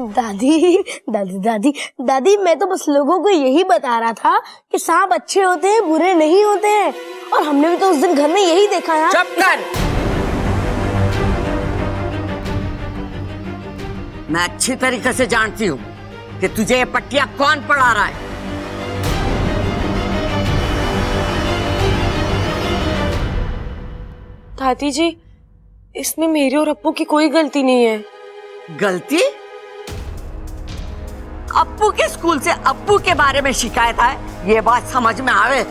दादी दादी दादी दादी, मैं तो बस लोगों को यही बता रहा था कि सांप अच्छे होते हैं, बुरे नहीं होते हैं। और हमने भी तो उस दिन घर में यही देखा यार। चुप कर। मैं अच्छी तरीके से जानती हूँ कि तुझे ये पट्टियां कौन पढ़ा रहा है। दादी जी, इसमें मेरी और अप्पू की कोई गलती नहीं है। गलती? अप्पू के स्कूल से अप्पू के बारे में शिकायत है, ये बात समझ में आवे,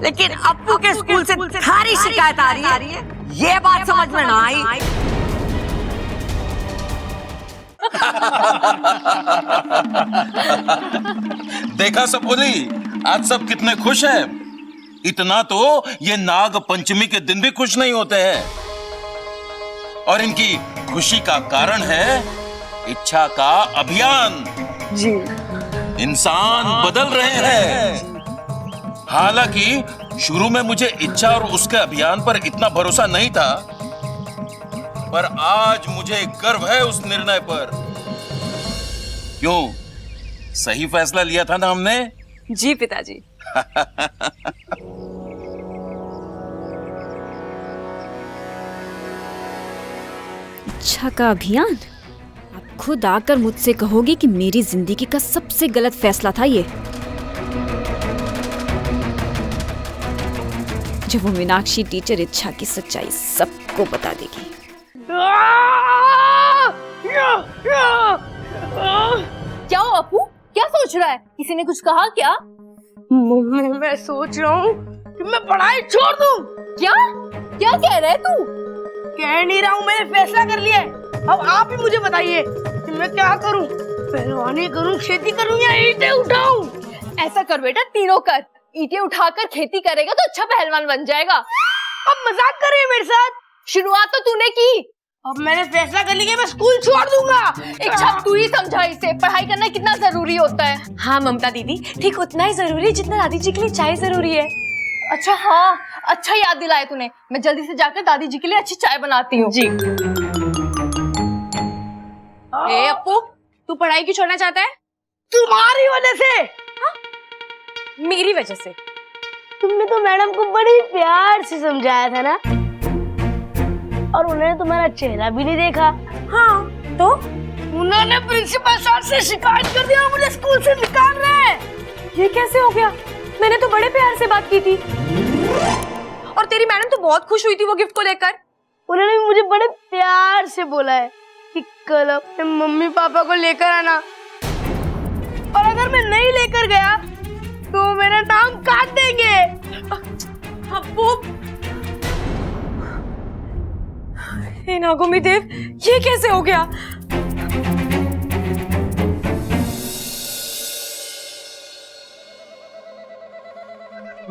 लेकिन अप्पू के स्कूल से थारी शिकायत आ रही है, ये बात समझ में ना आई। देखा सब बोली, आज सब कितने खुश हैं। इतना तो ये नाग पंचमी के दिन भी खुश नहीं होते हैं। और इनकी खुशी का कारण है इच्छा का अभियान। जी। इंसान बदल रहे हैं। हालांकि शुरू में मुझे इच्छा और उसके अभियान पर इतना भरोसा नहीं था, पर आज मुझे गर्व है उस निर्णय पर। क्यों, सही फैसला लिया था ना हमने? जी पिताजी। इच्छा का अभियान? आप खुद आकर मुझसे कहोगे कि मेरी जिंदगी का सबसे गलत फैसला था ये। जब वो मीनाक्षी टीचर इच्छा की सच्चाई सबको बता देगी। क्या हो अप्पू, क्या सोच रहा है? किसी ने कुछ कहा क्या? मैं सोच रहा हूँ कि मैं पढ़ाई छोड़ दूँ। क्या क्या कह रहे तू? कह नहीं रहा हूँ, मैंने फैसला कर लिया है। अब आप ही मुझे बताइए कि मैं क्या करूँ, पहलवानी करूँ, खेती करूँ या ईंटें उठाऊँ? ऐसा कर बेटा, तीनों कर। ईंटें उठाकर खेती करेगा तो अच्छा पहलवान बन जाएगा। अब मजाक कर रही है मेरे साथ? शुरुआत तो तूने की। अब मैंने फैसला कर लिया, मैं स्कूल छोड़ दूंगा। इच्छा, तू ही समझा इसे, पढ़ाई करना कितना जरूरी होता है। हाँ ममता दीदी, ठीक उतना ही जरूरी है जितना दादी जी के लिए चाय जरूरी है। अच्छा हाँ, अच्छा याद दिलाया तूने। मैं जल्दी से जाकर दादी जी के लिए अच्छी चाय बनाती हूँ। जी। ए अप्पू, तू पढ़ाई क्यों छोड़ना चाहता है? तुम्हारी वजह से। हाँ? मेरी वजह से? तुमने तो मैडम को बड़ी प्यार से समझाया था ना, और उन्होंने तुम्हारा चेहरा भी नहीं देखा। हाँ तो उन्होंने प्रिंसिपल सर से शिकायत कर दिया, मुझे स्कूल से निकाल रहे हैं। ये कैसे हो गया? मैंने तो बड़े प्यार से बात की थी, और तेरी मैडम तो बहुत खुश हुई थी वो गिफ्ट को लेकर। उन्होंने भी मुझे बड़े प्यार से बोला है कि कल अपने मम्मी पापा को लेकर आना, और अगर मैं नहीं लेकर गया तो मेरा नाम काट देंगे। अप्पू, हे नागोमी देव, ये कैसे हो गया?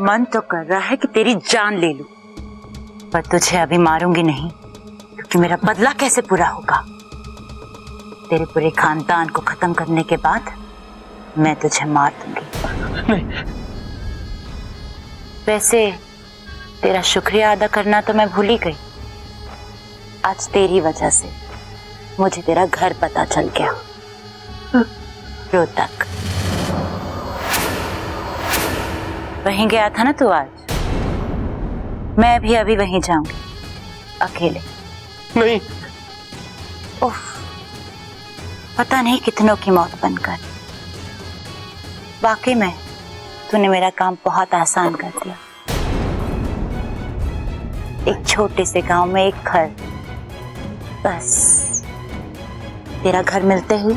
मन तो कर रहा है कि तेरी जान ले लूं, पर तुझे अभी मारूंगी नहीं, क्योंकि मेरा बदला कैसे पूरा होगा। तेरे पूरे खानदान को खत्म करने के बाद मैं तुझे मार दूंगी। वैसे तेरा शुक्रिया अदा करना तो मैं भूल ही गई। आज तेरी वजह से मुझे तेरा घर पता चल गया, रोहतक। वहीं गया था ना तू आज? मैं भी अभी वहीं जाऊंगी, अकेले। नहीं। उफ, पता नहीं कितनों की मौत बनकर। वाकई में तूने मेरा काम बहुत आसान कर दिया। एक छोटे से गांव में एक घर, बस तेरा घर मिलते ही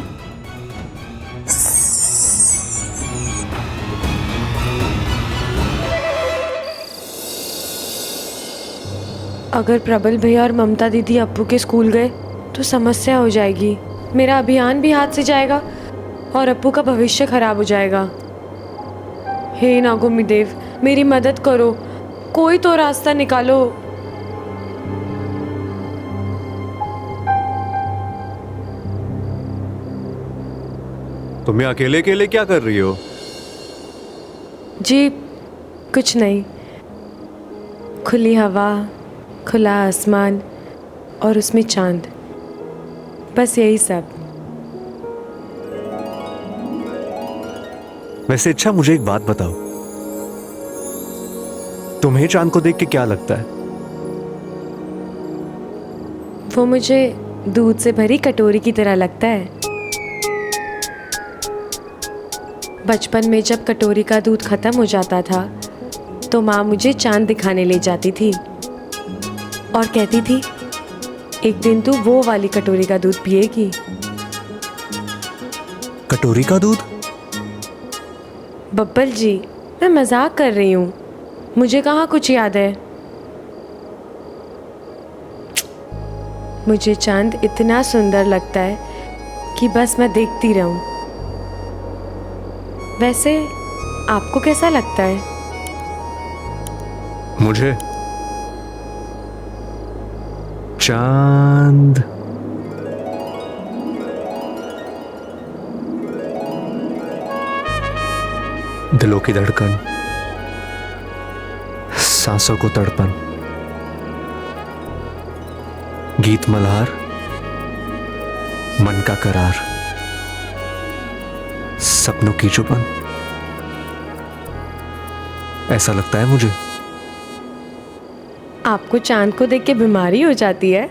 अगर प्रबल भैया और ममता दीदी अप्पू के स्कूल गए तो समस्या हो जाएगी। मेरा अभियान भी हाथ से जाएगा और अप्पू का भविष्य खराब हो जाएगा। हे नागोमी देव, मेरी मदद करो, कोई तो रास्ता निकालो। तुम्हें अकेले अकेले क्या कर रही हो? जी कुछ नहीं, खुली हवा, खुला आसमान और उसमें चांद, बस यही सब। वैसे इच्छा, मुझे एक बात बताओ, तुम्हें चांद को देख के क्या लगता है? वो मुझे दूध से भरी कटोरी की तरह लगता है। बचपन में जब कटोरी का दूध खत्म हो जाता था तो माँ मुझे चांद दिखाने ले जाती थी और कहती थी, एक दिन तू वो वाली कटोरी का दूध पिएगी। कटोरी का दूध? बब्बल जी, मैं मजाक कर रही हूँ, मुझे कहाँ कुछ याद है। मुझे चांद इतना सुंदर लगता है कि बस मैं देखती रहूं। वैसे आपको कैसा लगता है? मुझे चांद दिलों की धड़कन, सांसों को तड़पन, गीत मल्हार, मन का करार, सपनों की चुपन, ऐसा लगता है मुझे। आपको चांद को देख के बीमारी हो जाती है?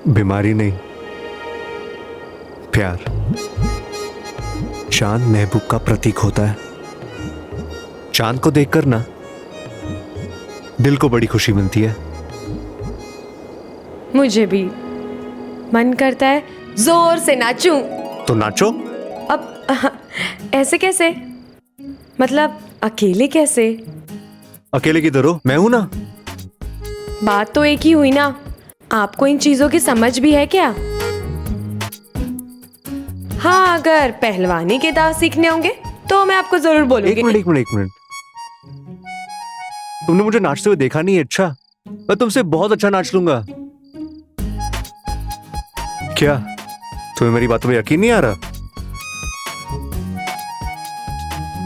बीमारी नहीं, प्यार। चांद महबूब का प्रतीक होता है। चांद को देखकर ना दिल को बड़ी खुशी मिलती है। मुझे भी मन करता है जोर से नाचूं। तो नाचो। अब ऐसे कैसे? मतलब अकेले कैसे? अकेले किधर हो? मैं हूं ना। बात तो एक ही हुई ना। आपको इन चीजों की समझ भी है क्या? हाँ, अगर पहलवानी के दांव सीखने होंगे तो मैं आपको जरूर बोलूंगी। एक मिनट। तुमने मुझे नाचते हुए देखा नहीं है? अच्छा, मैं तुमसे बहुत अच्छा नाच लूंगा। क्या तुम्हें मेरी बातों में यकीन नहीं आ रहा?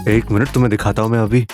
एक मिनट, तुम्हें दिखाता हूं मैं अभी।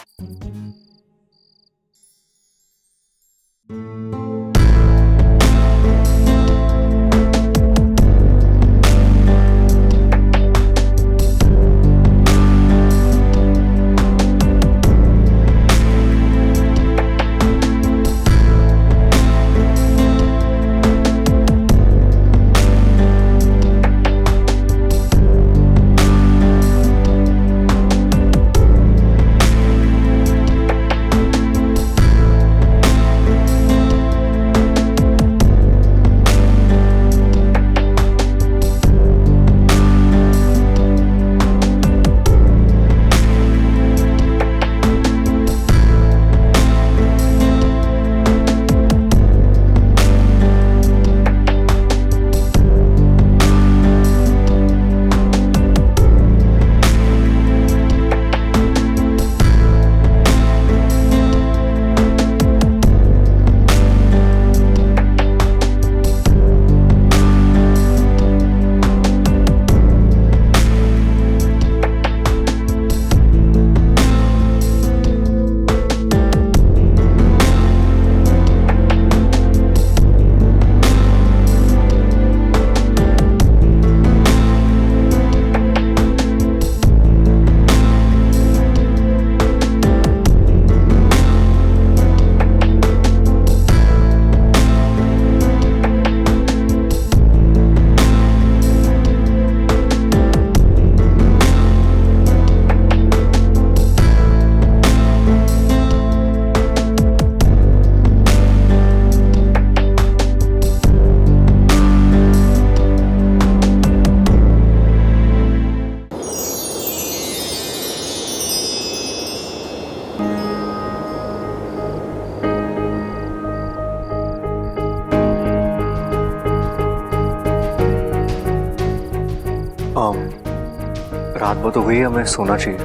रात बहुत हो गई है, हमें सोना चाहिए।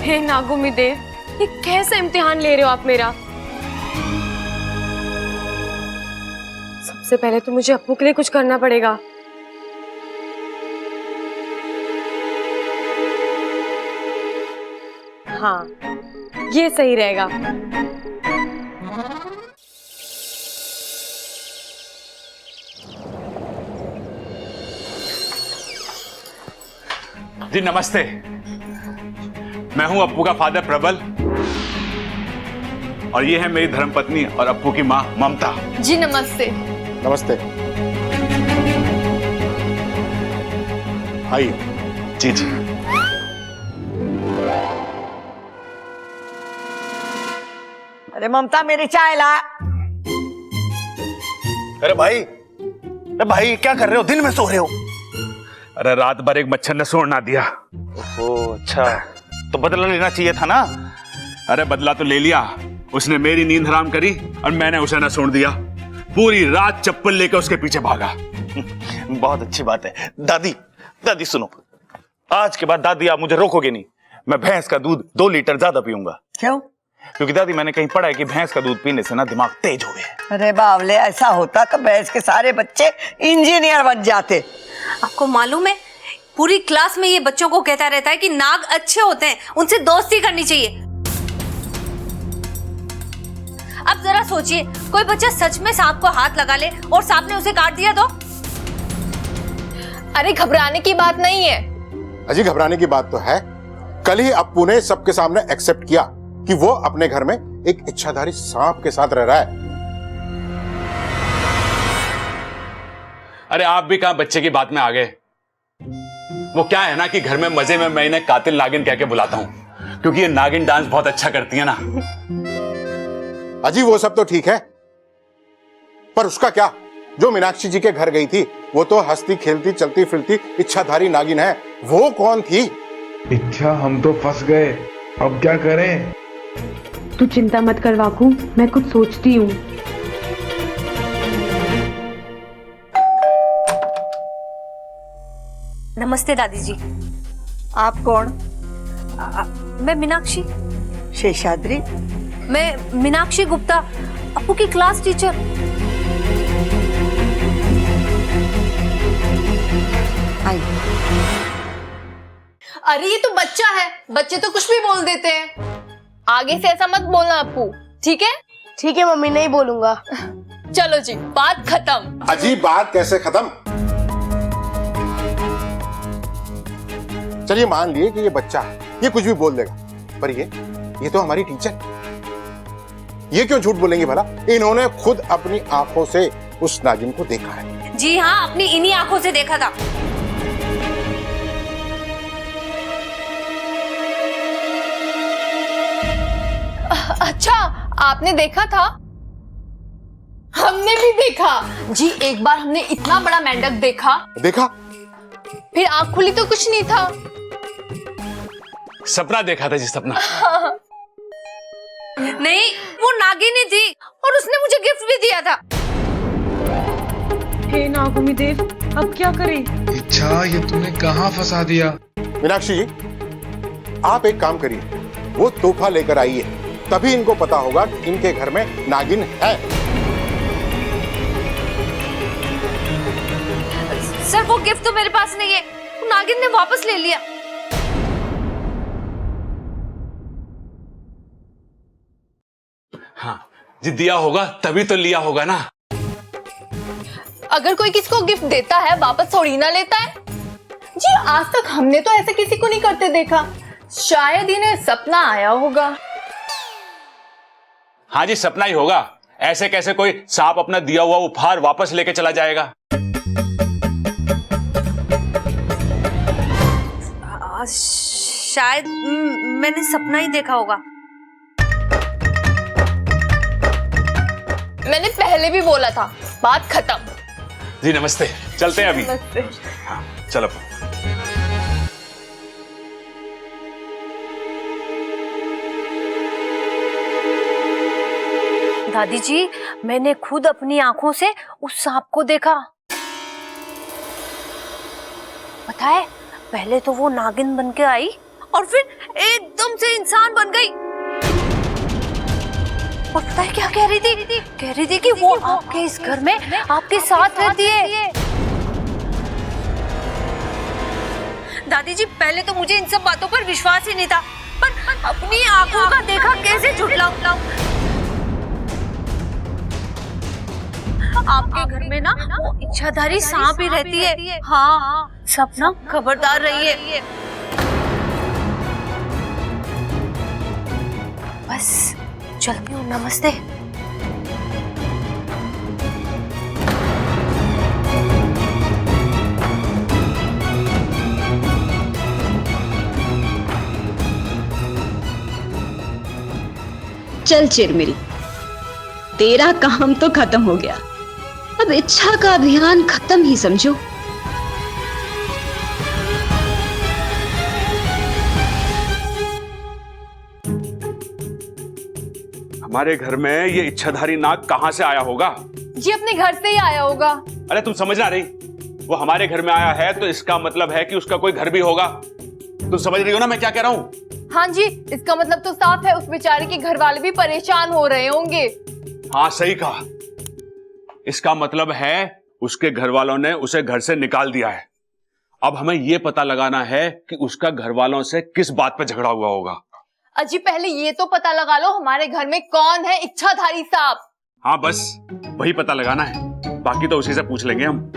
हे नागुमी देव, ये कैसा इम्तिहान ले रहे हो आप मेरा? सबसे पहले तो मुझे अप्पू के लिए कुछ करना पड़ेगा। हाँ, ये सही रहेगा। जी नमस्ते, मैं हूं अप्पू का फादर प्रबल और ये है मेरी धर्मपत्नी और अप्पू की मां ममता। जी नमस्ते। नमस्ते। आइए। जी जी। अरे ममता मेरी चाय ला। अरे भाई क्या कर रहे हो? दिन में सो रहे हो? अरे रात भर एक मच्छर ने सोड़ ना दिया। ओह अच्छा, तो बदला लेना चाहिए था ना। अरे बदला तो ले लिया, उसने मेरी नींद हराम करी और मैंने उसे ना सोड़ दिया। पूरी रात चप्पल लेकर उसके पीछे भागा। बहुत अच्छी बात है। दादी सुनो, आज के बाद दादी आप मुझे रोकोगे नहीं। मैं भैंस का दूध 2 लीटर ज्यादा पीऊंगा। क्यों? क्योंकि दादी मैंने कहीं पढ़ा है कि भैंस का दूध पीने से ना दिमाग तेज हो गया। अरे बावले, ऐसा होता तो भैंस के सारे बच्चे इंजीनियर बन जाते। आपको मालूम है, पूरी क्लास में ये बच्चों को कहता रहता है कि नाग अच्छे होते हैं, उनसे दोस्ती करनी चाहिए। अब जरा सोचिए, कोई बच्चा सच में सांप को हाथ लगा ले और सांप ने उसे काट दिया तो? अरे घबराने की बात नहीं है। अजी घबराने की बात तो है। कल ही अप्पू ने सबके सामने एक्सेप्ट किया कि वो अपने घर में एक इच्छाधारी सांप के साथ रह रहा है। अरे आप भी कहां बच्चे की बात में आ गए। वो क्या है ना कि घर में मजे में मैं इन्हें कातिल नागिन कह के बुलाता हूं, क्योंकि ये नागिन डांस बहुत अच्छा करती है ना। अजी वो सब तो ठीक है, पर उसका क्या? जो मीनाक्षी जी के घर गई थी वो तो हंसती खेलती चलती फिरती इच्छाधारी नागिन है। वो कौन थी? इच्छा, हम तो फंस गए, अब क्या करें? तू चिंता मत कर वाकू, मैं कुछ सोचती हूँ। नमस्ते दादी जी। आप कौन? मैं मीनाक्षी। शेषाद्री? मैं मीनाक्षी गुप्ता, अप्पू की क्लास टीचर। आई। अरे ये तो बच्चा है, बच्चे तो कुछ भी बोल देते हैं। आगे से ऐसा मत बोलना अप्पू, ठीक है? ठीक है मम्मी, नहीं बोलूंगा। चलो जी, बात खत्म। अजी बात कैसे खत्म? चलिए मान लिए कि ये बच्चा है, ये कुछ भी बोल देगा, पर ये तो हमारी टीचर। ये क्यों झूठ बोलेंगे भला? इन्होंने खुद अपनी आंखों से उस नागिन को देखा है। जी हाँ, अपनी इन्हीं आंखों से देखा था। अच्छा, आपने देखा था? हमने भी देखा जी। एक बार हमने इतना बड़ा मेंढक देखा। फिर आंख खुली तो कुछ नहीं था। सपना देखा था जी, सपना। नहीं, वो नागिन ही थी और उसने मुझे गिफ्ट भी दिया था। हे नागुमी देव, अब क्या करें? इच्छा, ये तूने कहाँ फंसा दिया? मीनाक्षी जी, आप एक काम करिए, वो तोहफा लेकर आइए, तभी इनको पता होगा कि इनके घर में नागिन है। सर, वो गिफ्ट तो मेरे पास नहीं है, वो नागिन ने वापस ले लिया। हाँ जी, दिया होगा तभी तो लिया होगा ना। अगर कोई किसको गिफ्ट देता है वापस थोड़ी ना लेता है जी। आज तक हमने तो ऐसा किसी को नहीं करते देखा। शायद इन्हें सपना आया होगा। हाँ जी, सपना ही होगा। ऐसे कैसे कोई सांप अपना दिया हुआ उपहार वापस लेके चला जाएगा? शायद मैंने सपना ही देखा होगा। मैंने पहले भी बोला था, बात खत्म। जी नमस्ते, चलते हैं अभी। नमस्ते। हाँ चलो। दादी जी, मैंने खुद अपनी आंखों से उस सांप को देखा। पता है, पहले तो वो नागिन बन के आई और फिर एकदम से इंसान बन गई। और पता है क्या कह रही थी? कह रही थी कि वो आपके इस घर में आपके साथ रहती है। दादी जी, पहले तो मुझे इन सब बातों पर विश्वास ही नहीं था, पर अपनी आंखों का देखा कैसे झुठलाऊं? आपके घर में ना वो इच्छाधारी सांप ही रहती है। हाँ, सब ना खबरदार रहिए। बस चलती हूँ, नमस्ते। चल चिरमिरी, तेरा काम तो खत्म हो गया, अब इच्छा का अभियान खत्म ही समझो। हमारे घर में ये इच्छाधारी नाग कहां से आया होगा? जी अपने घर से ही आया होगा। अरे तुम समझ ना रही, वो हमारे घर में आया है तो इसका मतलब है कि उसका कोई घर भी होगा। तुम समझ रही हो ना मैं क्या कह रहा हूँ? हाँ जी, इसका मतलब तो साफ है, उस बेचारे के घर वाले भी परेशान हो रहे होंगे। हाँ सही कहा, इसका मतलब है उसके घर वालों ने उसे घर से निकाल दिया है। अब हमें यह पता लगाना है कि उसका घर वालों से किस बात पे झगड़ा हुआ होगा। अजी पहले ये तो पता लगा लो हमारे घर में कौन है इच्छाधारी सांप। हाँ बस वही पता लगाना है, बाकी तो उसी से पूछ लेंगे हम।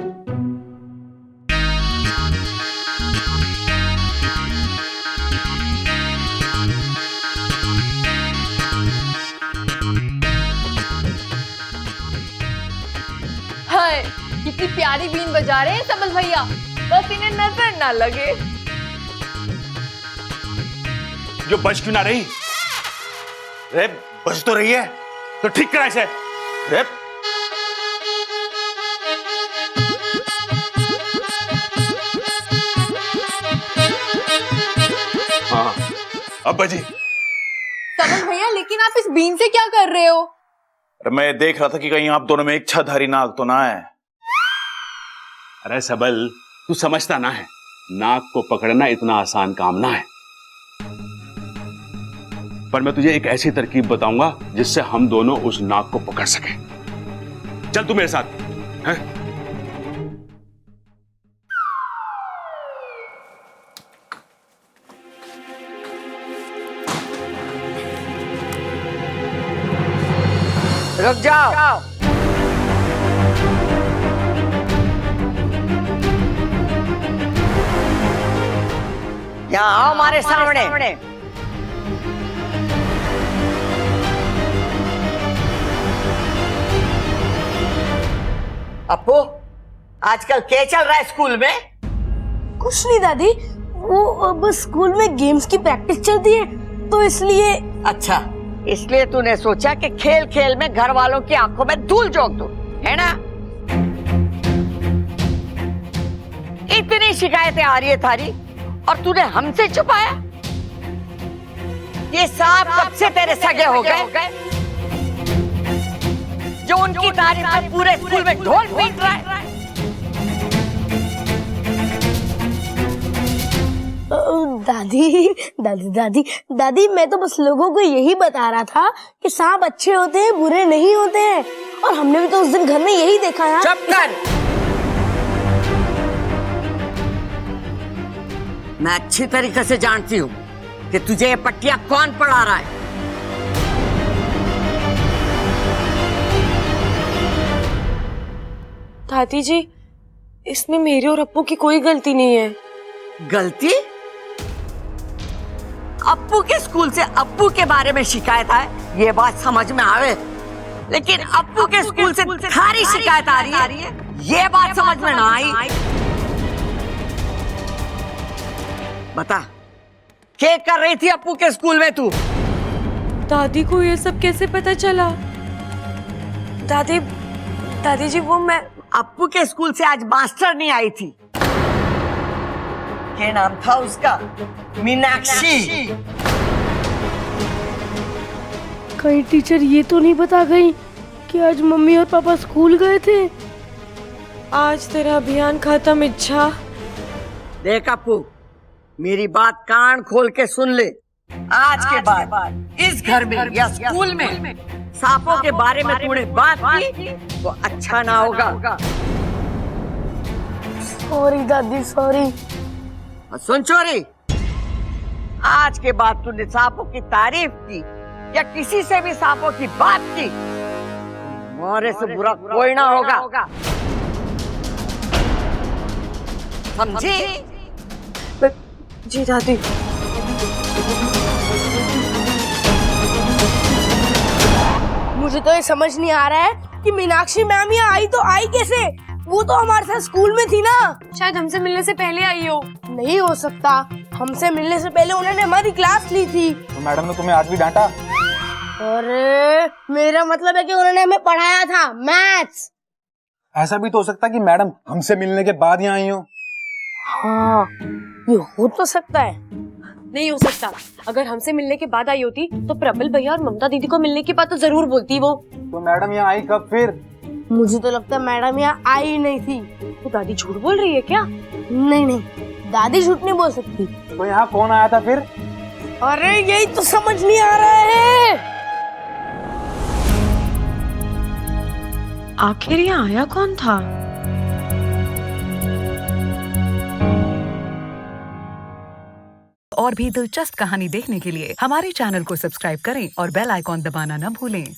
हाय, कितनी प्यारी बीन बजा रहे हैं सबल भैया, बस इन्हें नजर ना लगे। जो बज क्यों ना रही? रे बज तो रही है, तो ठीक करा इसे। रे हाँ अब बजी। सबल भैया, लेकिन आप इस बीन से क्या कर रहे हो? मैं देख रहा था कि कहीं आप दोनों में इच्छाधारी नाग तो ना है। अरे सबल, तू समझता ना है, नाग को पकड़ना इतना आसान काम ना है। पर मैं तुझे एक ऐसी तरकीब बताऊंगा जिससे हम दोनों उस नाग को पकड़ सके। चल तू मेरे साथ है? रुक जाओ। यहाँ आओ हमारे सामने। अप्पू, आजकल क्या चल रहा है स्कूल में? कुछ नहीं दादी, वो अब स्कूल में गेम्स की प्रैक्टिस चलती है तो इसलिए। अच्छा, इसलिए तूने सोचा कि खेल खेल में घर वालों की आंखों में धूल झोंक दूं, है ना? इतनी शिकायतें आ रही है थारी और तूने हमसे छुपाया? ये सांप कब से तेरे सगे हो गए जो उनकी तारीफ में पूरे स्कूल में ढोल पीट रहा है? दादी दादी दादी दादी, मैं तो बस लोगों को यही बता रहा था कि सांप अच्छे होते हैं, बुरे नहीं होते हैं, और हमने भी तो उस दिन घर में यही देखा है। चुप कर। मैं अच्छी तरीके से जानती हूँ कि तुझे ये पट्टियां कौन पढ़ा रहा है। दादी जी, इसमें मेरे और अप्पू की कोई गलती नहीं है। गलती? अप्पू के स्कूल से अप्पू के बारे में शिकायत आए, ये बात समझ में आवे, लेकिन अप्पू के स्कूल से थारी शिकायत आ रही है, ये बात समझ में ना आई। बता, क्या कर रही थी अप्पू के स्कूल में तू? दादी को ये सब कैसे पता चला? दादी जी, वो मैं अप्पू के स्कूल से आज मास्टर नहीं आई थी। क्या नाम था उसका? मीनाक्षी। कहीं टीचर ये तो नहीं बता गई कि आज मम्मी और पापा स्कूल गए थे? आज तेरा अभियान खत्म। इच्छा, देख अप्पू, मेरी बात कान खोल के सुन ले। आज के बाद इस घर में या स्कूल में सांपों के बारे में तूने बात की तो अच्छा ना होगा। सॉरी दादी, सॉरी। सुन चोरी, आज के बाद तूने सांपों की तारीफ की या किसी से भी सांपों की बात की, मोरे से बुरा कोई ना होगा, समझी? जी दादी। मुझे तो ये समझ नहीं आ रहा है कि मीनाक्षी मैम यहाँ आई तो आई कैसे? वो तो हमारे साथ स्कूल में थी ना। शायद हमसे मिलने से पहले आई हो। नहीं हो सकता, हमसे मिलने से पहले उन्होंने हमारी क्लास ली थी। तो मैडम ने तुम्हें आज भी डांटा? अरे मेरा मतलब है कि उन्होंने हमें पढ़ाया था मैथ्स। ऐसा भी तो हो सकता है कि मैडम हमसे मिलने के बाद यहाँ आई हो। हाँ, ये हो तो सकता है। नहीं हो सकता। अगर हमसे मिलने के बाद आई होती तो प्रबल भैया और ममता दीदी को मिलने के बाद तो जरूर बोलती वो। तो मैडम यहाँ आई कब फिर? मुझे तो लगता है मैडम यहाँ आई ही नहीं थी। तो दादी झूठ बोल रही है क्या? नहीं, दादी झूठ नहीं बोल सकती। तो यहाँ कौन आया था फिर? अरे यही तो समझ नहीं आ रहा है। आखिर यहाँ आया कौन था? और भी दिलचस्प कहानी देखने के लिए हमारे चैनल को सब्सक्राइब करें और बेल आइकॉन दबाना न भूलें।